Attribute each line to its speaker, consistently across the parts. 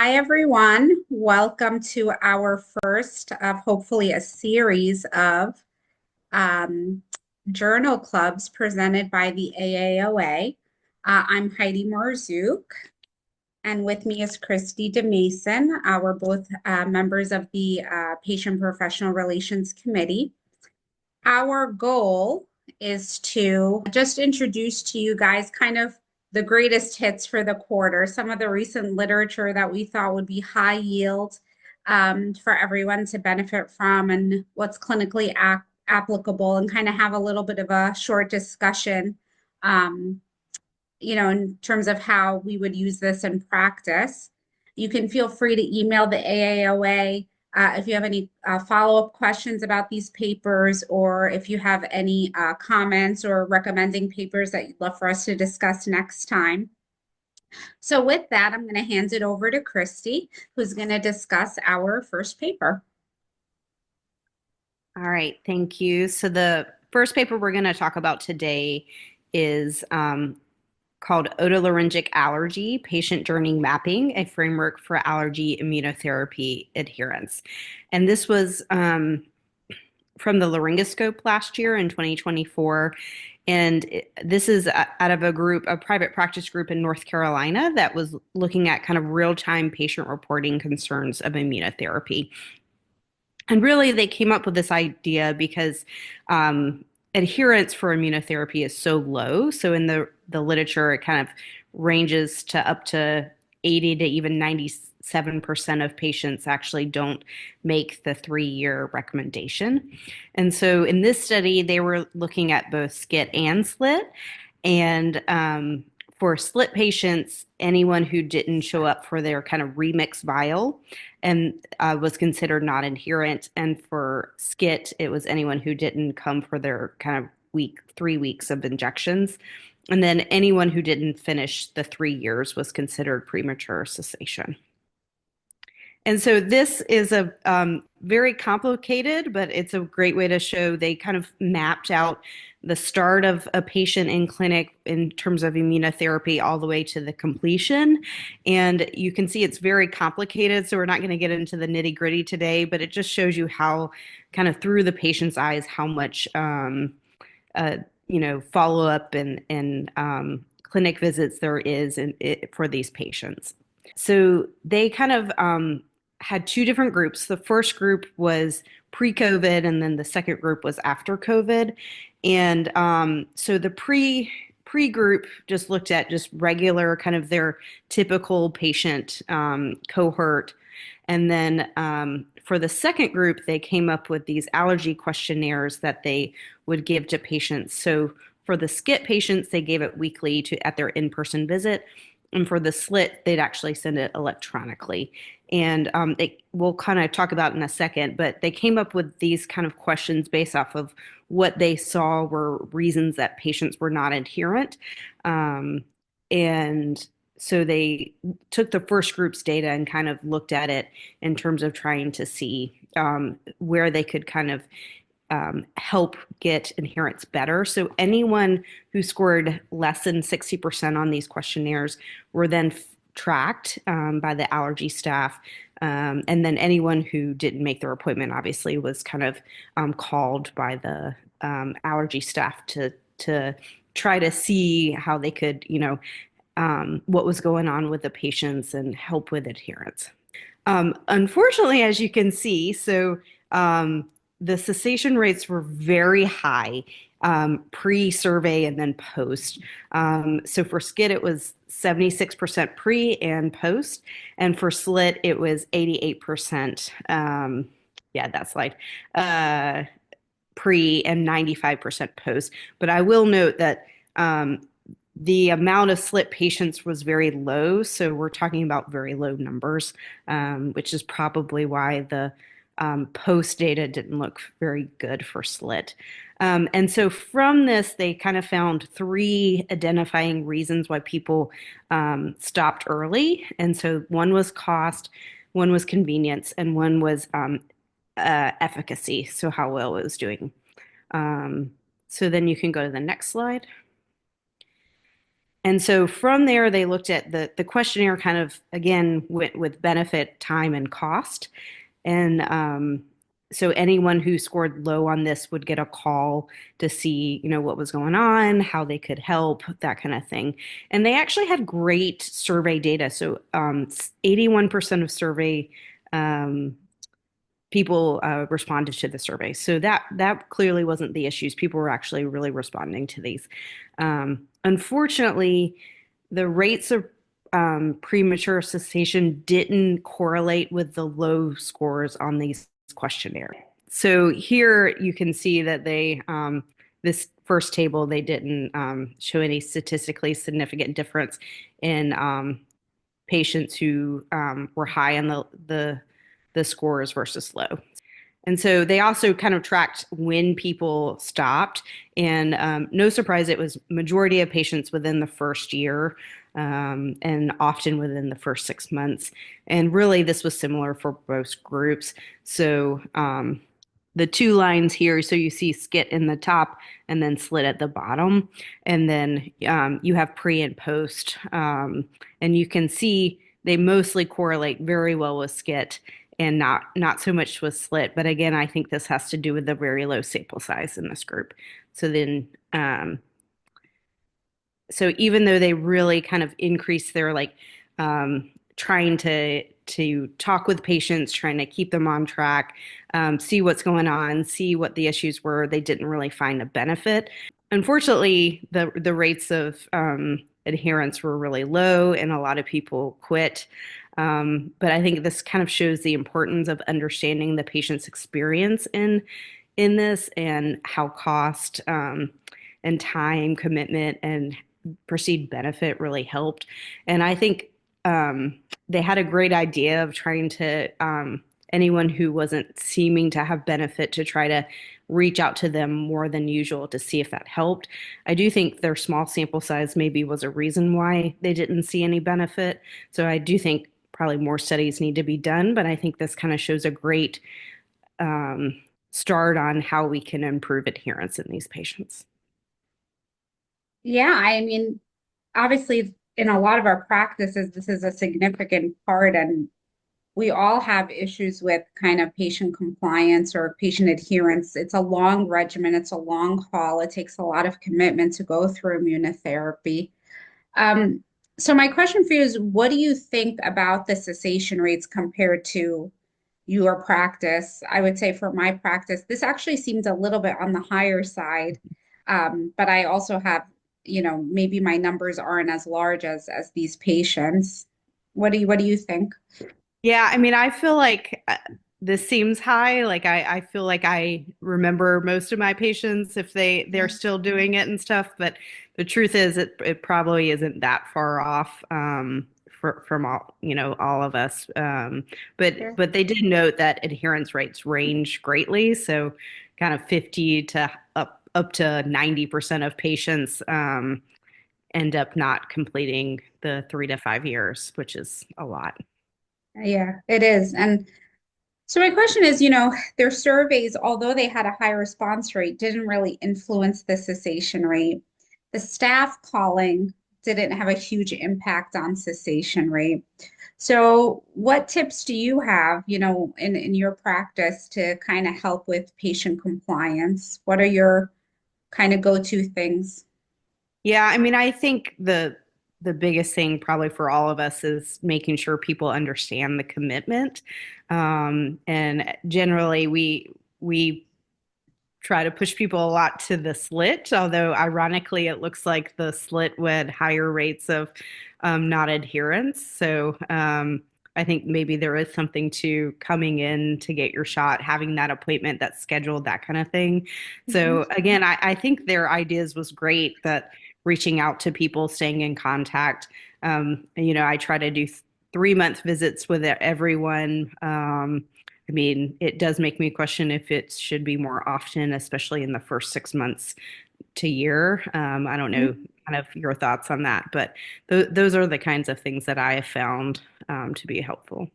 Speaker 1: Hi, everyone. Welcome to our first of hopefully a series of um, journal clubs presented by the AAOA. I'm Haidy Marzouk, and with me is Christy DeMason. We're both members of the Patient Professional Relations Committee. Our goal is to just introduce to you guys kind of the greatest hits for the quarter, some of the recent literature that we thought would be high yield for everyone to benefit from, and what's clinically applicable, and kind of have a little bit of a short discussion, um, in terms of how we would use this in practice. You can feel free to email the AAOA if you have any follow-up questions about these papers, or if you have any comments or recommending papers that you'd love for us to discuss next time. So with that, I'm going to hand it over to Christy, who's going to discuss our first paper.
Speaker 2: All right, thank you. So the first paper we're going to talk about today is called Otolaryngic Allergy, Patient Journey Mapping, a Framework for Allergy Immunotherapy Adherence. And this was from the Laryngoscope last year in 2024. And this is out of a private practice group in North Carolina that was looking at kind of real-time patient reporting concerns of immunotherapy. And really, they came up with this idea because adherence for immunotherapy is so low. So in the literature, it kind of ranges to up to 80 to even 97% of patients actually don't make the 3-year recommendation. And so in this study, they were looking at both SCIT and SLIT. And for SLIT patients, anyone who didn't show up for their kind of remix vial and was considered not adherent. And for SCIT, it was anyone who didn't come for their kind of 3 weeks of injections. And then anyone who didn't finish the 3 years was considered premature cessation. And so this is a very complicated, but it's a great way to show they kind of mapped out the start of a patient in clinic in terms of immunotherapy all the way to the completion. And you can see it's very complicated, so we're not going to get into the nitty gritty today, but it just shows you how kind of through the patient's eyes, how much, follow up and clinic visits there is for these patients. So they kind of had 2 different groups. The first group was pre-COVID, and then the second group was after COVID. And so the pre-group just looked at just regular kind of their typical patient cohort. And then for the second group, they came up with these allergy questionnaires that they would give to patients. So for the SCIT patients, they gave it weekly at their in-person visit. And for the SLIT, they'd actually send it electronically. And we'll kind of talk about in a second, but they came up with these kind of questions based off of what they saw were reasons that patients were not adherent. And so they took the first group's data and kind of looked at it in terms of trying to see where they could kind of help get adherence better. So anyone who scored less than 60% on these questionnaires were then tracked by the allergy staff. And then anyone who didn't make their appointment, obviously, was kind of called by the allergy staff to try to see how they could, what was going on with the patients and help with adherence. Unfortunately, as you can see, so the cessation rates were very high pre-survey and then post. So for SCIT, it was 76% pre and post. And for SLIT, it was 88%. That slide. Pre and 95% post. But I will note that the amount of SLIT patients was very low. So we're talking about very low numbers, which is probably why the post data didn't look very good for SLIT. And so from this, they kind of found 3 identifying reasons why people stopped early. And so one was cost, one was convenience, and one was efficacy, so how well it was doing. So then you can go to the next slide. And so from there, they looked at the questionnaire kind of again went with benefit, time, and cost. And so anyone who scored low on this would get a call to see, what was going on, how they could help, that kind of thing. And they actually had great survey data. So 81% of survey um, people responded to the survey. So that clearly wasn't the issues. People were actually really responding to these. Unfortunately, the rates of premature cessation didn't correlate with the low scores on these questionnaires. So here you can see that this first table, they didn't show any statistically significant difference in patients who were high on the scores versus low. And so they also kind of tracked when people stopped. And no surprise, it was majority of patients within the first year and often within the first 6 months. And really, this was similar for both groups. So the two lines here, so you see skit in the top and then slit at the bottom. And then you have pre and post. And you can see they mostly correlate very well with skit and not so much with slit. But again, I think this has to do with the very low sample size in this group. So then, so even though they really kind of increased their trying to talk with patients, trying to keep them on track, see what's going on, see what the issues were, they didn't really find a benefit. Unfortunately, the rates of adherence were really low, and a lot of people quit. But I think this kind of shows the importance of understanding the patient's experience in this and how cost and time commitment and perceived benefit really helped. And I think they had a great idea of trying to anyone who wasn't seeming to have benefit to try to reach out to them more than usual to see if that helped. I do think their small sample size maybe was a reason why they didn't see any benefit. So I do think probably more studies need to be done, but I think this kind of shows a great start on how we can improve adherence in these patients.
Speaker 1: Yeah, I mean, obviously, in a lot of our practices, this is a significant part, and we all have issues with kind of patient compliance or patient adherence. It's a long regimen, it's a long haul. It takes a lot of commitment to go through immunotherapy. Um, so my question for you is, what do you think about the cessation rates compared to your practice? I would say for my practice, this actually seems a little bit on the higher side. But I also have, maybe my numbers aren't as large as these patients. What do you think?
Speaker 2: Yeah, I mean, I feel like this seems high. Like I feel like I remember most of my patients if they're still doing it and stuff. But the truth is, it probably isn't that far off from all of us.
Speaker 1: Sure.
Speaker 2: But they did note that adherence rates range greatly. So kind of 50 to up to 90% of patients end up not completing the 3 to 5 years, which is a lot.
Speaker 1: Yeah, it is. And so my question is, their surveys, although they had a high response rate, didn't really influence the cessation rate. The staff calling didn't have a huge impact on cessation rate. So what tips do you have, in your practice to kind of help with patient compliance? What are your kind of go-to things?
Speaker 2: Yeah, I mean, I think the biggest thing probably for all of us is making sure people understand the commitment. And generally, we try to push people a lot to the slit, although ironically, it looks like the slit had higher rates of not adherence. So I think maybe there is something to coming in to get your shot, having that appointment that's scheduled, that kind of thing.
Speaker 1: Mhm.
Speaker 2: So again, I think their ideas was great that reaching out to people, staying in contact. I try to do 3 month visits with everyone. I mean, it does make me question if it should be more often, especially in the first 6 months to year. I don't know kind of your thoughts on that, but those are the kinds of things that I have found to be helpful.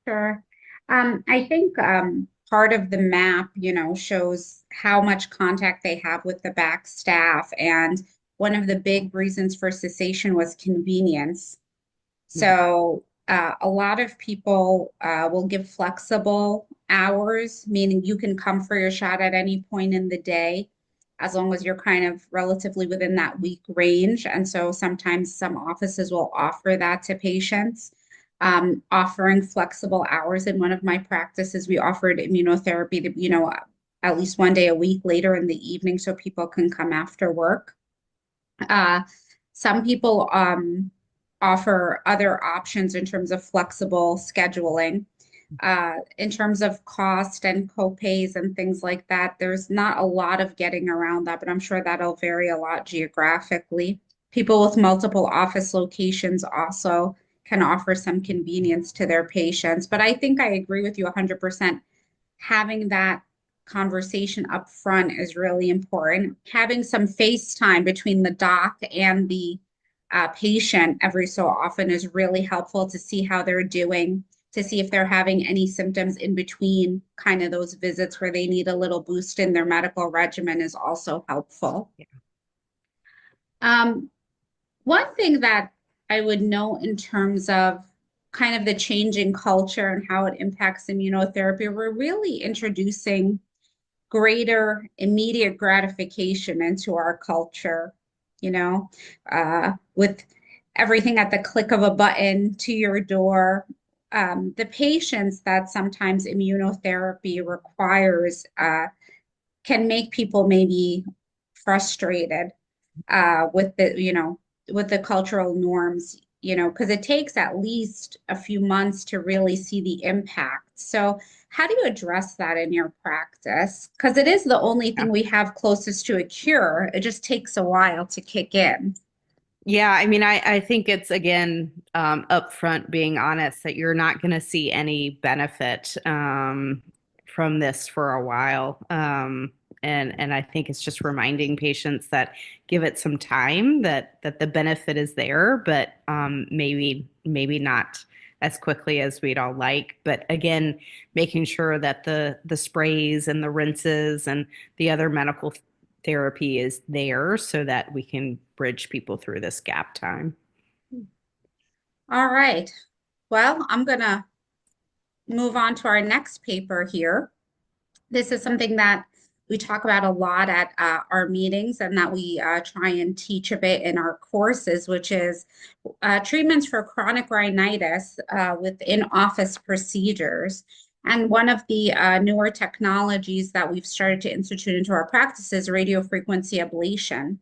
Speaker 1: Sure. I think part of the map, shows how much contact they have with the back staff and one of the big reasons for cessation was convenience.
Speaker 2: Mhm.
Speaker 1: So a lot of people will give flexible hours, meaning you can come for your shot at any point in the day, as long as you're kind of relatively within that week range. And so sometimes some offices will offer that to patients, offering flexible hours. In one of my practices, we offered immunotherapy to, at least one day a week later in the evening so people can come after work. Uh, some people offer other options in terms of flexible scheduling. In terms of cost and copays and things like that, there's not a lot of getting around that, but I'm sure that'll vary a lot geographically. People with multiple office locations also can offer some convenience to their patients. But I think I agree with you 100%. Having that conversation up front is really important. Having some face time between the doc and the patient every so often is really helpful to see how they're doing, to see if they're having any symptoms in between kind of those visits where they need a little boost in their medical regimen is also helpful.
Speaker 2: Yeah.
Speaker 1: One thing that I would note in terms of kind of the changing culture and how it impacts immunotherapy, we're really introducing greater immediate gratification into our culture, with everything at the click of a button to your door. The patients that sometimes immunotherapy requires can make people maybe frustrated with the cultural norms, because it takes at least a few months to really see the impact. So how do you address that in your practice? Because it is the only thing we have closest to a cure. It just takes a while to kick in.
Speaker 2: Yeah, I mean, I think it's again upfront being honest that you're not going to see any benefit from this for a while. And I think it's just reminding patients that give it some time, that the benefit is there, but maybe not as quickly as we'd all like. But again, making sure that the sprays and the rinses and the other medical therapy is there so that we can bridge people through this gap time.
Speaker 1: All right. Well, I'm going to move on to our next paper here. This is something that we talk about a lot at our meetings and that we try and teach a bit in our courses, which is treatments for chronic rhinitis with in-office procedures. And one of the newer technologies that we've started to institute into our practice is radiofrequency ablation.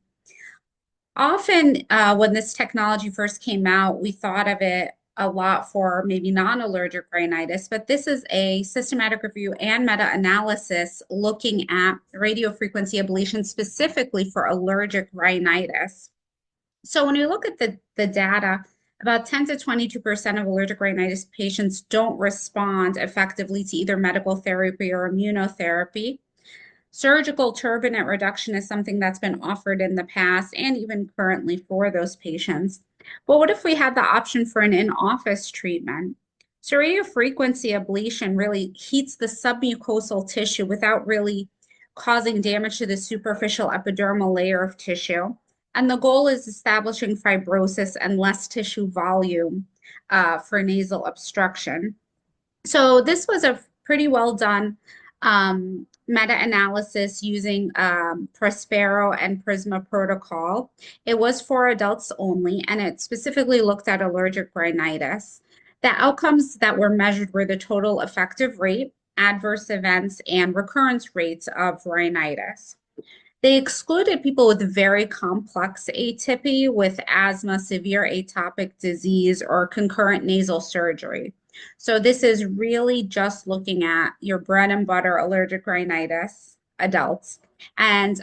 Speaker 1: Often, when this technology first came out, we thought of it a lot for maybe non-allergic rhinitis, but this is a systematic review and meta-analysis looking at radiofrequency ablation specifically for allergic rhinitis. So when we look at the data, about 10 to 22% of allergic rhinitis patients don't respond effectively to either medical therapy or immunotherapy. Surgical turbinate reduction is something that's been offered in the past and even currently for those patients. But what if we had the option for an in-office treatment? So radiofrequency ablation really heats the submucosal tissue without really causing damage to the superficial epidermal layer of tissue. And the goal is establishing fibrosis and less tissue volume for nasal obstruction. So this was a pretty well done meta-analysis using Prospero and Prisma protocol. It was for adults only, and it specifically looked at allergic rhinitis. The outcomes that were measured were the total effective rate, adverse events, and recurrence rates of rhinitis. They excluded people with very complex atypy, with asthma, severe atopic disease, or concurrent nasal surgery. So this is really just looking at your bread and butter allergic rhinitis, adults. And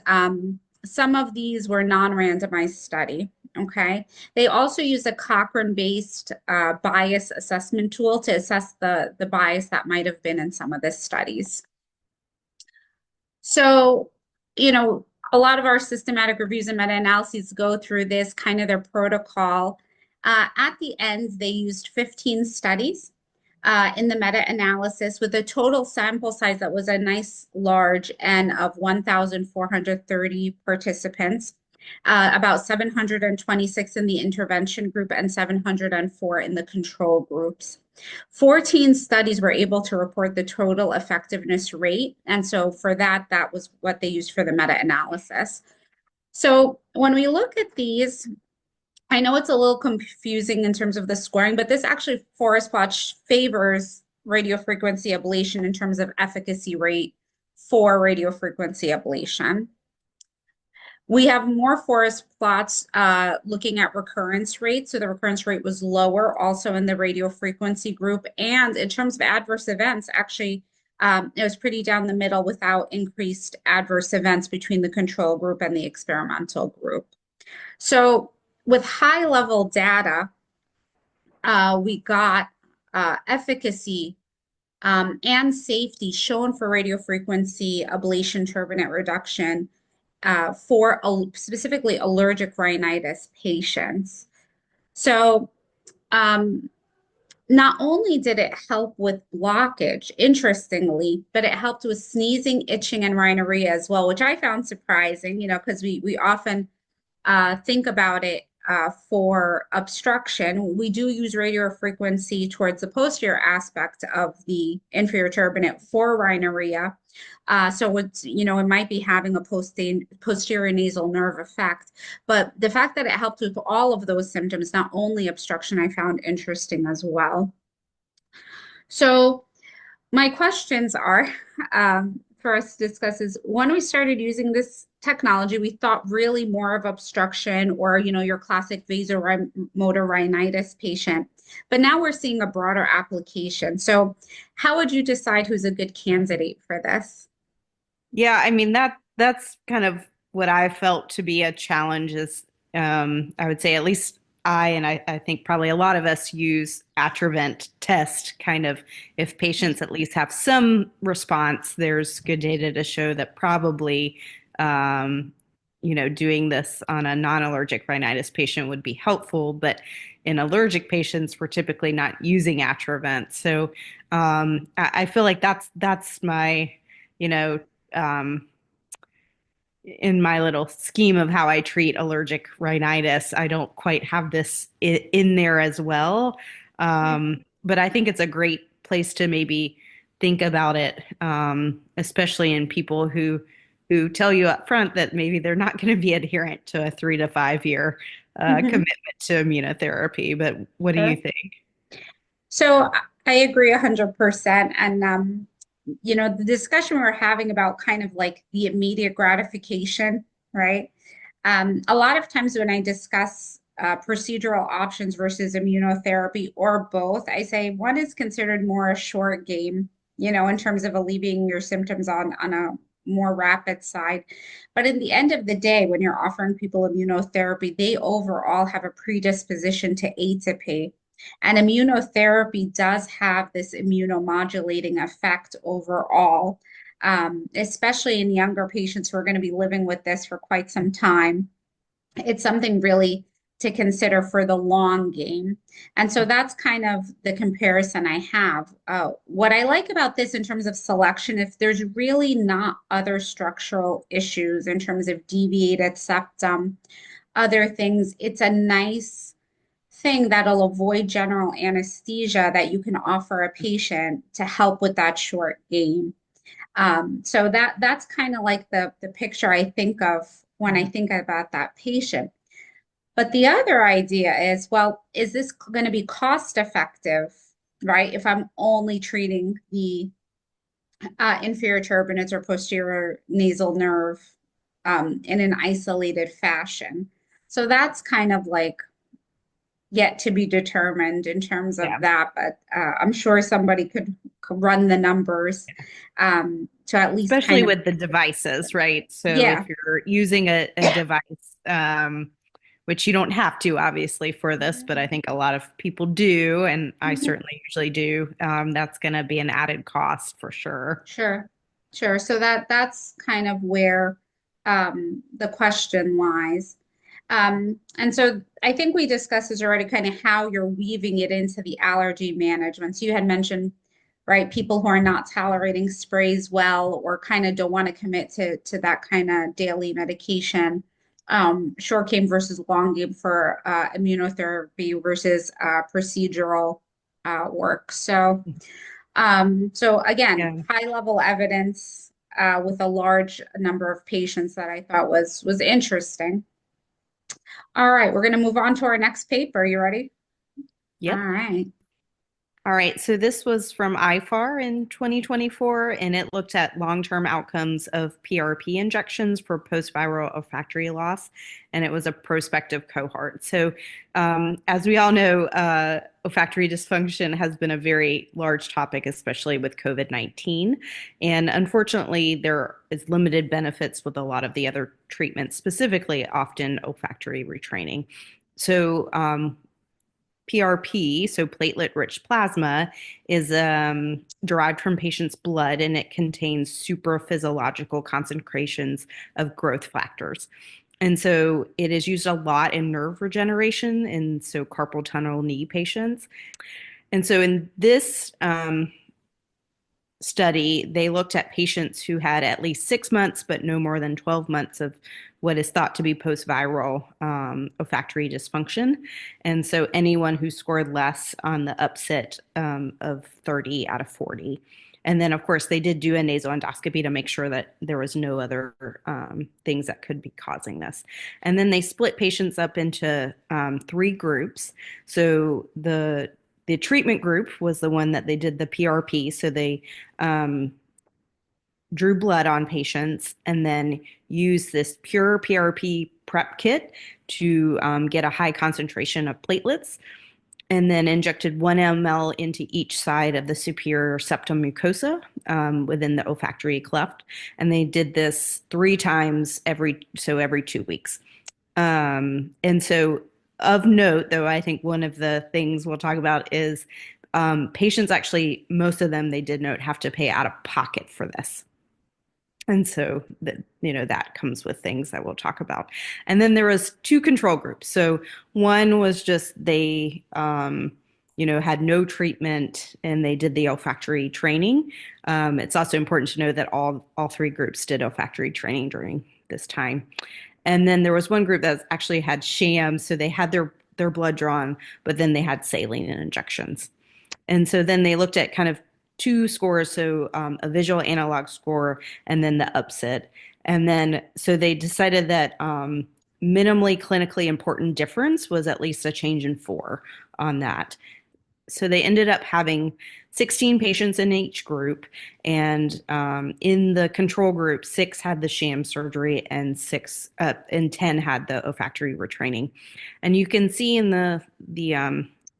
Speaker 1: some of these were non-randomized study. Okay. They also use a Cochrane-based bias assessment tool to assess the bias that might have been in some of the studies. So, a lot of our systematic reviews and meta-analyses go through this kind of their protocol. At the end, they used 15 studies in the meta-analysis with a total sample size that was a nice large N of 1,430 participants. about 726 in the intervention group and 704 in the control groups. 14 studies were able to report the total effectiveness rate. And so for that, that was what they used for the meta-analysis. So when we look at these, I know it's a little confusing in terms of the scoring, but this actually forest plot favors radiofrequency ablation in terms of efficacy rate for radiofrequency ablation. We have more forest plots looking at recurrence rate. So the recurrence rate was lower also in the radiofrequency group. And in terms of adverse events, actually, it was pretty down the middle without increased adverse events between the control group and the experimental group. So with high level data, we got efficacy and safety shown for radiofrequency ablation turbinate reduction for specifically allergic rhinitis patients. So not only did it help with blockage, interestingly, but it helped with sneezing, itching, and rhinorrhea as well, which I found surprising, because we often think about it for obstruction. We do use radiofrequency towards the posterior aspect of the inferior turbinate for rhinorrhea. So it's, it might be having a posterior nasal nerve effect, but the fact that it helped with all of those symptoms, not only obstruction, I found interesting as well. So my questions are, for us to discuss is, when we started using this technology, we thought really more of obstruction or, your classic vasomotor rhinitis patient. But now we're seeing a broader application. So how would you decide who's a good candidate for this?
Speaker 2: Yeah, I mean that's kind of what I felt to be a challenge is I would say at least I think probably a lot of us use Atrovent test kind of if patients at least have some response, there's good data to show that probably doing this on a non-allergic rhinitis patient would be helpful, but in allergic patients, we're typically not using Atrovent. So I feel like that's my, you know, um, in my little scheme of how I treat allergic rhinitis, I don't quite have this in there as well. But I think it's a great place to maybe think about it, especially in people who tell you up front that maybe they're not going to be adherent to a 3 to 5 year
Speaker 1: Mhm.
Speaker 2: commitment to immunotherapy. But what do you
Speaker 1: Sure.
Speaker 2: think?
Speaker 1: So I agree 100%. And, the discussion we were having about kind of like the immediate gratification, right? A lot of times when I discuss procedural options versus immunotherapy or both, I say one is considered more a short game, in terms of alleviating your symptoms on a more rapid side. But in the end of the day, when you're offering people immunotherapy, they overall have a predisposition to atopy. And immunotherapy does have this immunomodulating effect overall, especially in younger patients who are going to be living with this for quite some time. It's something really to consider for the long game. And so that's kind of the comparison I have. What I like about this in terms of selection, if there's really not other structural issues in terms of deviated septum, other things, it's a nice thing that'll avoid general anesthesia that you can offer a patient to help with that short game. So that's kind of like the picture I think of when I think about that patient. But the other idea is, well, is this going to be cost effective, right? If I'm only treating the inferior turbinates or posterior nasal nerve in an isolated fashion. So that's kind of like yet to be determined in terms of
Speaker 2: Yeah.
Speaker 1: that, but I'm sure somebody could run the numbers to at least
Speaker 2: Especially
Speaker 1: kind of,
Speaker 2: with the devices, right? So if
Speaker 1: yeah.
Speaker 2: you're using a device, which you don't have to, obviously, for this, but I think a lot of people do, and I
Speaker 1: Mhm.
Speaker 2: certainly usually do, that's going to be an added cost for sure.
Speaker 1: Sure, sure. So that's kind of where the question lies. And so I think we discussed this already, kind of how you're weaving it into the allergy management. So you had mentioned, right, people who are not tolerating sprays well or kind of don't want to commit to that kind of daily medication. short game versus long game for immunotherapy versus procedural work. So again,
Speaker 2: Yeah.
Speaker 1: high level evidence with a large number of patients that I thought was interesting. All right, we're going to move on to our next paper. You ready? All
Speaker 2: Yep.
Speaker 1: right.
Speaker 2: All right, so this was from IFAR in 2024, and it looked at long-term outcomes of PRP injections for post-viral olfactory loss, and it was a prospective cohort. So, as we all know, olfactory dysfunction has been a very large topic, especially with COVID-19, and unfortunately, there is limited benefits with a lot of the other treatments, specifically often olfactory retraining. So, PRP, so platelet-rich plasma, is derived from patients' blood, and it contains supraphysiological concentrations of growth factors. And so it is used a lot in nerve regeneration in so carpal tunnel knee patients. And so in this study, they looked at patients who had at least 6 months, but no more than 12 months of what is thought to be post-viral olfactory dysfunction. And so anyone who scored less on the upset of 30 out of 40. And then, of course, they did do a nasal endoscopy to make sure that there was no other things that could be causing this. And then they split patients up into 3 groups. So the treatment group was the one that they did the PRP. So they drew blood on patients and then used this pure PRP prep kit to get a high concentration of platelets, and then injected 1 ml into each side of the superior septum mucosa within the olfactory cleft. And they did this 3 times every 2 weeks. And so, of note, though, I think one of the things we'll talk about is patients actually, most of them, they did note, have to pay out of pocket for this. And so that, that comes with things that we'll talk about. And then there was 2 control groups. So one was just they, had no treatment and they did the olfactory training. It's also important to know that all 3 groups did olfactory training during this time. And then there was one group that actually had sham, so they had their blood drawn, but then they had saline and injections. And so then they looked at kind of 2 scores, so a visual analog score and then the upset. And then so they decided that minimally clinically important difference was at least a change in 4 on that. So they ended up having 16 patients in each group, and in the control group, 6 had the sham surgery and 10 had the olfactory retraining. And you can see in the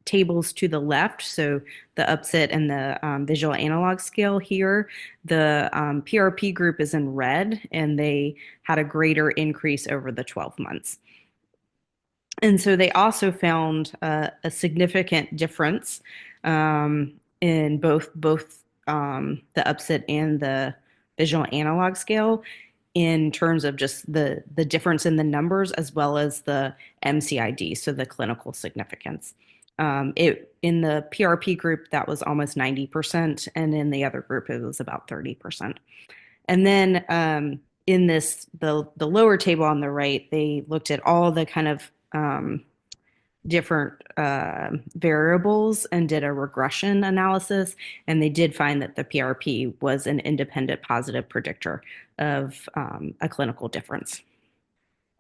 Speaker 2: tables to the left, so the upset and the visual analog scale here, the PRP group is in red, and they had a greater increase over the 12 months. And so they also found a significant difference in both the upset and the visual analog scale in terms of just the difference in the numbers as well as the MCID, so the clinical significance. In the PRP group, that was almost 90%, and in the other group, it was about 30%. And then in the lower table on the right, they looked at all the kind of different variables and did a regression analysis, and they did find that the PRP was an independent positive predictor of a clinical difference.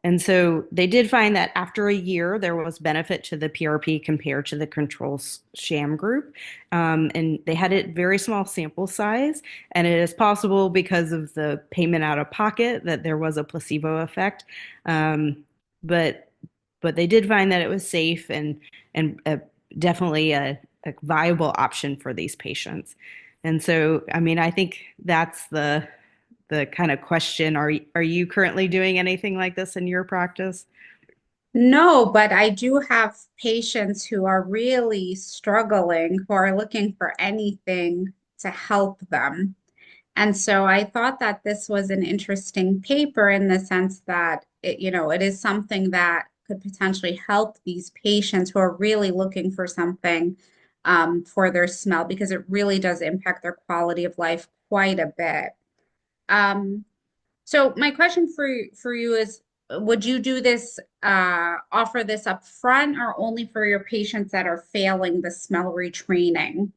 Speaker 2: And so they did find that after a year, there was benefit to the PRP compared to the control sham group. And they had a very small sample size. And it is possible because of the payment out of pocket that there was a placebo effect. But they did find that it was safe and definitely a viable option for these patients. And so, I mean, I think that's the kind of question. Are you currently doing anything like this in your practice?
Speaker 1: No, but I do have patients who are really struggling, who are looking for anything to help them. And so I thought that this was an interesting paper in the sense that it is something that could potentially help these patients who are really looking for something for their smell, because it really does impact their quality of life quite a bit. So my question for you is, would you do this, offer this up front or only for your patients that are failing the smell retraining?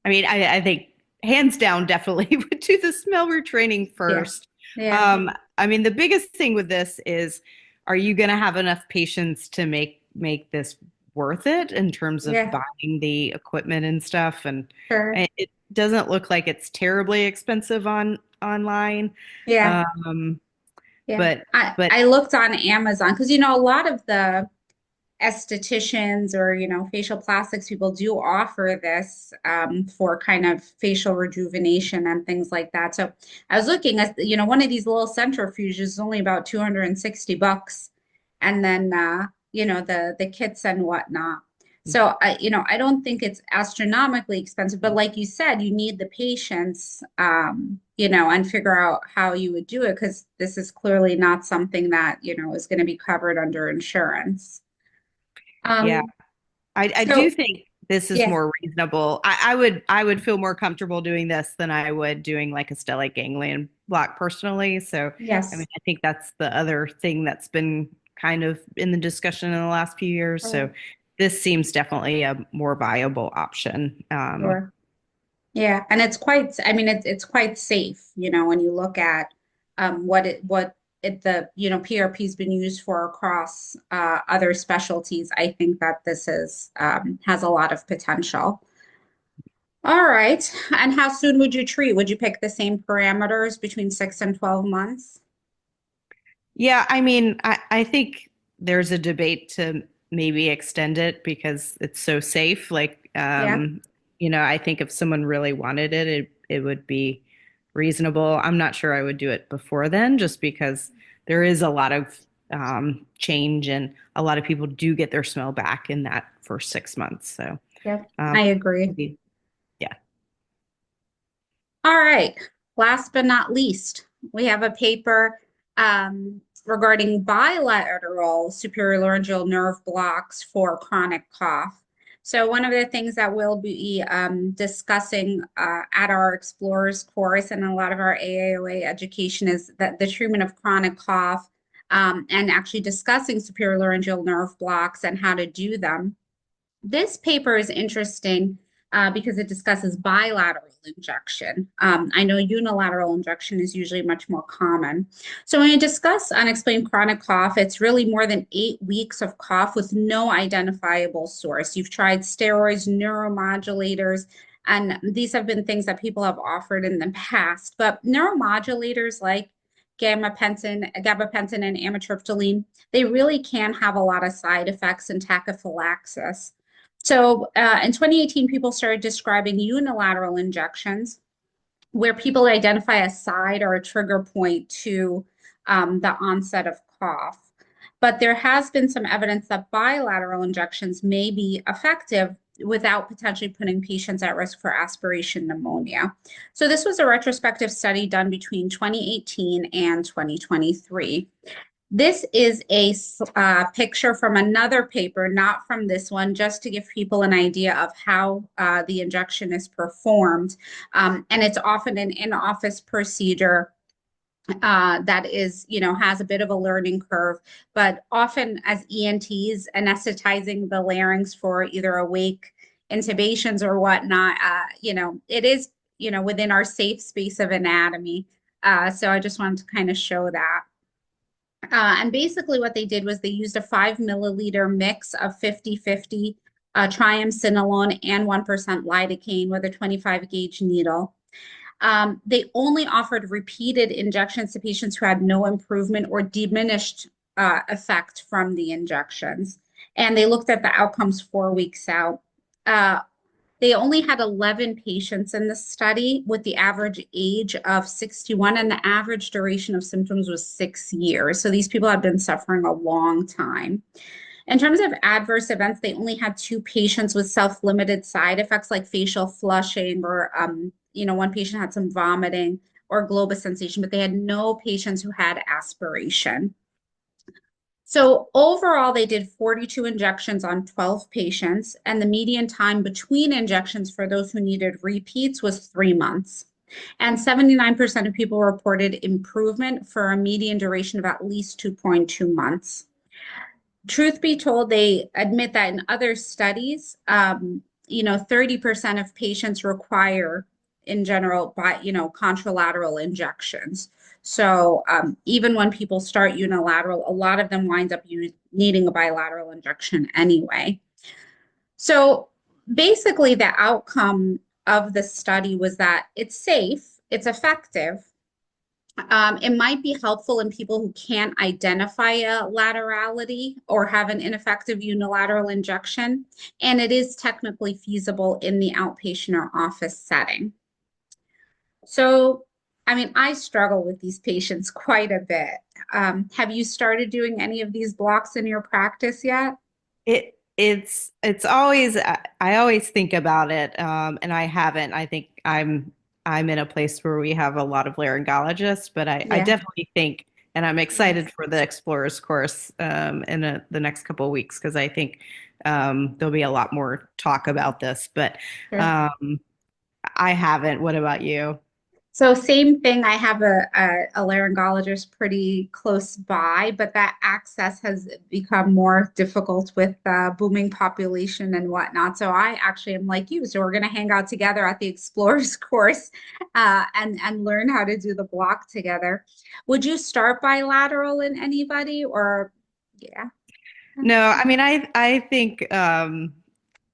Speaker 2: I mean, I think hands down, definitely would do the smell retraining
Speaker 1: Yeah.
Speaker 2: first.
Speaker 1: Yeah.
Speaker 2: I mean, the biggest thing with this is, are you going to have enough patients to make this worth it in terms of
Speaker 1: Yeah.
Speaker 2: buying the equipment and stuff? And
Speaker 1: Sure.
Speaker 2: it doesn't look like it's terribly expensive online.
Speaker 1: Yeah.
Speaker 2: Um,
Speaker 1: Yeah.
Speaker 2: but
Speaker 1: I,
Speaker 2: but
Speaker 1: I looked on Amazon because, a lot of the estheticians or, facial plastics people do offer this for kind of facial rejuvenation and things like that. So I was looking at, one of these little centrifuges is only about 260 bucks. And then, the kits and whatnot. So I don't think it's astronomically expensive, but like you said, you need the patience, and figure out how you would do it because this is clearly not something that, is going to be covered under insurance.
Speaker 2: yeah,
Speaker 1: Um,
Speaker 2: I do
Speaker 1: so
Speaker 2: think this is
Speaker 1: yeah,
Speaker 2: more reasonable. I would feel more comfortable doing this than I would doing like a stellate ganglion block personally. So, I mean,
Speaker 1: yes.
Speaker 2: I think that's the other thing that's been kind of in the discussion in the last few years. So,
Speaker 1: Sure,
Speaker 2: this seems definitely a more viable option.
Speaker 1: sure. Yeah, and I mean, it's quite safe, when you look at the, PRP's been used for across other specialties. I think that this is has a lot of potential. All right. And how soon would you treat? Would you pick the same parameters between 6 and 12 months?
Speaker 2: Yeah, I mean, I think there's a debate to maybe extend it because it's so safe. Like,
Speaker 1: Yeah.
Speaker 2: I think if someone really wanted it, it would be reasonable. I'm not sure I would do it before then, just because there is a lot of change and a lot of people do get their smell back in that first 6 months. So,
Speaker 1: Yep.
Speaker 2: um,
Speaker 1: I agree.
Speaker 2: maybe, yeah.
Speaker 1: All right. Last but not least, we have a paper regarding bilateral superior laryngeal nerve blocks for chronic cough. So one of the things that we'll be discussing at our Explorers course and a lot of our AAOA education is that the treatment of chronic cough and actually discussing superior laryngeal nerve blocks and how to do them. This paper is interesting because it discusses bilateral injection. I know unilateral injection is usually much more common. So when you discuss unexplained chronic cough, it's really more than 8 weeks of cough with no identifiable source. You've tried steroids, neuromodulators, and these have been things that people have offered in the past. But neuromodulators like gabapentin, and amitriptyline, they really can have a lot of side effects and tachyphylaxis. So in 2018, people started describing unilateral injections where people identify a side or a trigger point to the onset of cough. But there has been some evidence that bilateral injections may be effective without potentially putting patients at risk for aspiration pneumonia. So this was a retrospective study done between 2018 and 2023. This is a picture from another paper, not from this one, just to give people an idea of how the injection is performed. And it's often an in-office procedure that is, has a bit of a learning curve, but often as ENTs, anesthetizing the larynx for either awake intubations or whatnot, it is, within our safe space of anatomy. So I just wanted to kind of show that. And basically what they did was they used a 5 milliliter mix of 50/50 triamcinolone and 1% lidocaine with a 25 gauge needle. They only offered repeated injections to patients who had no improvement or diminished effect from the injections. And they looked at the outcomes 4 weeks out. They only had 11 patients in the study with the average age of 61, and the average duration of symptoms was 6 years. So these people had been suffering a long time. In terms of adverse events, they only had 2 patients with self-limited side effects like facial flushing or, one patient had some vomiting or globus sensation, but they had no patients who had aspiration. So overall, they did 42 injections on 12 patients, and the median time between injections for those who needed repeats was 3 months. And 79% of people reported improvement for a median duration of at least 2.2 months. Truth be told, they admit that in other studies, 30% of patients require, in general, contralateral injections. So even when people start unilateral, a lot of them wind up needing a bilateral injection anyway. So basically, the outcome of the study was that it's safe, it's effective. It might be helpful in people who can't identify a laterality or have an ineffective unilateral injection, and it is technically feasible in the outpatient or office setting. So, I mean, I struggle with these patients quite a bit. Have you started doing any of these blocks in your practice yet?
Speaker 2: It's always I always think about it, and I haven't. I think I'm in a place where we have a lot of laryngologists, but I
Speaker 1: Yeah.
Speaker 2: definitely think, and I'm excited for the Explorers course in the next couple of weeks because I think there'll be a lot more talk about this. But
Speaker 1: Sure.
Speaker 2: um, I haven't. What about you?
Speaker 1: So same thing. I have a laryngologist pretty close by, but that access has become more difficult with booming population and whatnot. So I actually am like you. So we're going to hang out together at the Explorers course and learn how to do the block together. Would you start bilateral in anybody or yeah?
Speaker 2: No, I mean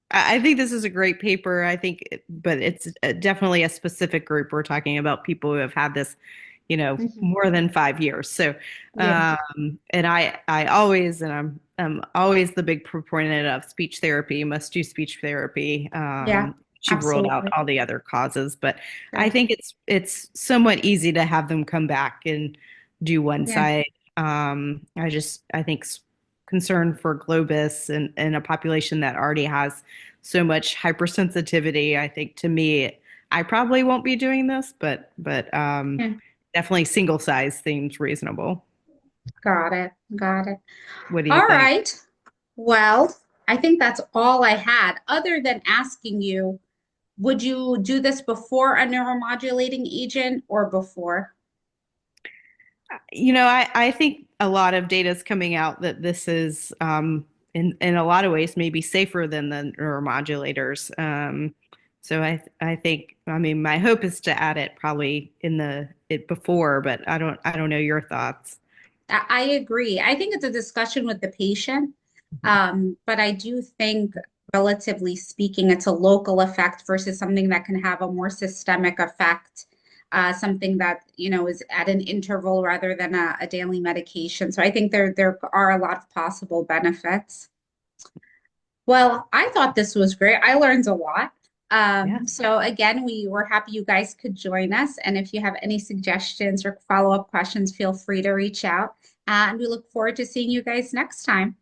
Speaker 2: I think this is a great paper. I think, but it's definitely a specific group. We're talking about people who have had this,
Speaker 1: Mhm.
Speaker 2: more than 5 years. So,
Speaker 1: Yeah.
Speaker 2: and I always, and I'm always the big proponent of speech therapy, must do speech therapy.
Speaker 1: Yeah.
Speaker 2: You've ruled out
Speaker 1: Absolutely.
Speaker 2: all the other causes, but I
Speaker 1: Sure.
Speaker 2: think it's somewhat easy to have them come back and do one
Speaker 1: Yeah.
Speaker 2: side. I think concern for Globus and a population that already has so much hypersensitivity. I think to me, I probably won't be doing this, but
Speaker 1: Yeah.
Speaker 2: definitely single size seems reasonable.
Speaker 1: Got it. Got it.
Speaker 2: What do you
Speaker 1: All
Speaker 2: think?
Speaker 1: right. Well, I think that's all I had, other than asking you, would you do this before a neuromodulating agent or before?
Speaker 2: I think a lot of data is coming out that this is in a lot of ways maybe safer than the neuromodulators. So I think I mean my hope is to add it probably in the it before, but I don't know your thoughts.
Speaker 1: I agree. I think it's a discussion with the patient, but I do think, relatively speaking, it's a local effect versus something that can have a more systemic effect, something that is at an interval rather than a daily medication. So I think there are a lot of possible benefits. Well, I thought this was great. I learned a lot.
Speaker 2: Yeah.
Speaker 1: So again, we were happy you guys could join us. And if you have any suggestions or follow-up questions, feel free to reach out. And we look forward to seeing you guys next time.